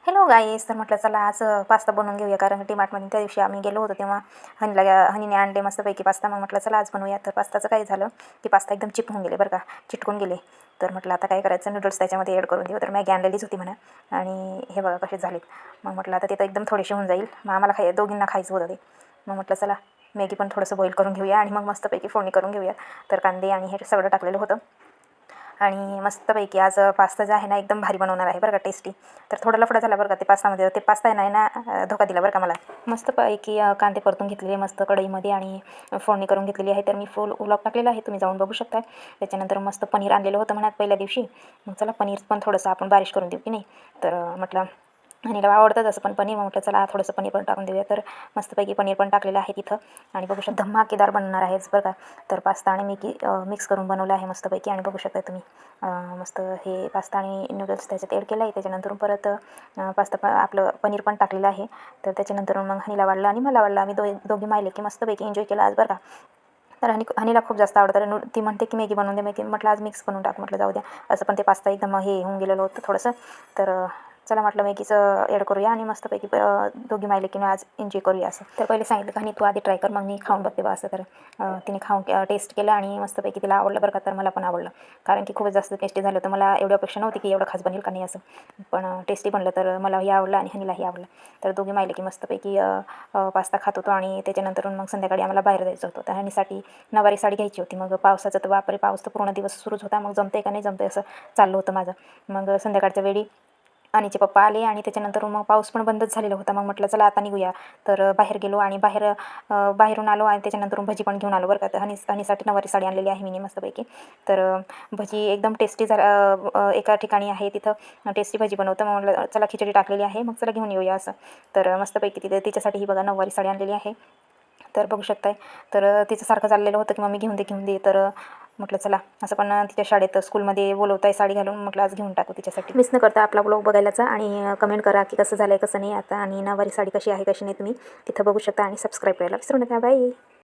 Hello गाईस, तर म्हटलं चला आज पास्ता बनवून घेऊया. कारण डीमार्टमध्ये त्या दिवशी आम्ही गेलो होतो तेव्हा हनीने आणले मस्तपैकी पास्ता. मग म्हटलं चला आज बनवूया. तर पास्ताचं काय झालं की पास्ता एकदम चिपकून गेले बरं का, चिटकून गेले. तर म्हटलं आता काय करायचं, नूडल्स त्याच्यामध्ये ॲड करून देऊ. तर मॅगी आणलेलीच होती म्हणा, आणि हे बघा कसे झालेत. मग म्हटलं आता ते तर एकदम थोडेसे होऊन जाईल. मग आम्हाला दोघींना खायचं होतं ते. मग म्हटलं चला मॅगी पण थोडंसं बॉईल करून घेऊया आणि मग मस्तपैकी फोडणी करून घेऊया. तर कांदे आणि हे सगळं टाकलेलं होतं आणि मस्तपैकी आज पास्ता जो आहे ना एकदम भारी बनवणार आहे बरं का, टेस्टी. तर थोडा लफडा झाला बरं का ते पास्तामध्ये. ते पास्ता आहे ना धोका दिला बरं का मला. मस्तपैकी कांदे परतून घेतलेले मस्त कढईमध्ये आणि फोडणी करून घेतलेली आहे. तर मी फुल व्लॉग टाकलेला आहे, तुम्ही जाऊन बघू शकता. त्याच्यानंतर मस्त पनीर आणलेलं होतं म्हणा पहिल्या दिवशी. मग चला पनीर पण थोडंसं आपण बारिश करून देऊ की नाही. तर म्हटलं आणीला आवडतं तसं पण पनीर. मग म्हटलं चला थोडंसं पनीर पण टाकून देऊया. तर मस्तपैकी पनीर पण टाकलेलं आहे तिथं. आणि बघू शकता धमाकेदार बनणार आहेच बरं का. तर पास्ता आणि मिक्स करून बनवलं आहे मस्तपैकी. आणि बघू शकता तुम्ही मस्त हे पास्ता आणि नूडल्स त्याच्यात ॲड केलं आहे. त्याच्यानंतर परत आपलं पनीर पण टाकलेलं आहे. तर त्याच्यानंतर मग हनीला वाढलं आणि मला वाढलं. आम्ही दोघी मायले की मस्तपैकी एन्जॉय केला आज बरं का. तर हनीला खूप जास्त आवडतं. ती म्हणते की मॅगी बनवून दे मॅगी. म्हटलं आज मिक्स बनवून टाक. म्हटलं जाऊ द्या, असं पण ते पास्ता एकदम हे होऊन गेलेलं होतं थोडंसं. तर चला म्हटलं मॅगीचं ॲड करूया आणि मस्तपैकी दोघी मायले की आज एन्जॉय करूया असं. तर पहिले सांगितलं का तू आधी ट्राय कर, मग मी खाऊन बघते बा असं. तर तिने खाऊन टेस्ट केलं आणि मस्तपैकी तिला आवडलं बरं का. तर मला पण आवडलं, कारण की खूपच जास्त टेस्टी झालं होतं. मला एवढी अपेक्षा नव्हती की एवढं खास बनेल का नाही असं, पण टेस्टी बनलं. तर मलाही आवडलं आणि हनीलाही आवडलं. तर दोघी मायले की मस्तपैकी पास्ता खात होतो. आणि त्याच्यानंतर मग संध्याकाळी आम्हाला बाहेर जायचं होतं. तर हनीसाठी नवारी साडी घ्यायची होती. मग पावसाचं तर बापरे, पाऊस तर पूर्ण दिवस सुरूच होता. मग जमते का नाही जमते असं चाललं होतं माझं. मग संध्याकाळच्या वेळी आणीचे पप्पा आले आणि त्याच्यानंतर मग पाऊस पण बंदच झालेला होता. मग म्हटलं चला आता निघूया. तर बाहेर गेलो आणि बाहेरून आलो आणि त्याच्यानंतर भजी पण घेऊन आलो बरं का. तर हनीसाठी नवारी साडी आणलेली आहे मी मस्तपैकी. तर भजी एकदम टेस्टी एका ठिकाणी आहे तिथं टेस्टी भजी बनवतं. मग म्हटलं चला खिचडी टाकलेली आहे, मग चला घेऊन येऊया असं. तर मस्तपैकी तिच्यासाठी ही बघा नऊवारी साडी आणलेली आहे. तर बघू शकताय. तर तिचं सारखं चाललेलं होतं की मम्मी घेऊन दे. तर म्हटलं चला असं पण तिच्या शाळेत स्कूलमध्ये बोलवत आहे साडी घालून. म्हटलं आज घेऊन टाकू तिच्यासाठी. मिस न करता आपला ब्लॉग बघायलाचा आणि कमेंट करा की कसं झालं आहे कसं नाही आता, आणि नऊवारी साडी कशी आहे कशी नाही तुम्ही तिथं बघू शकता. आणि सबस्क्राईब करायला विसरू नका. बाय.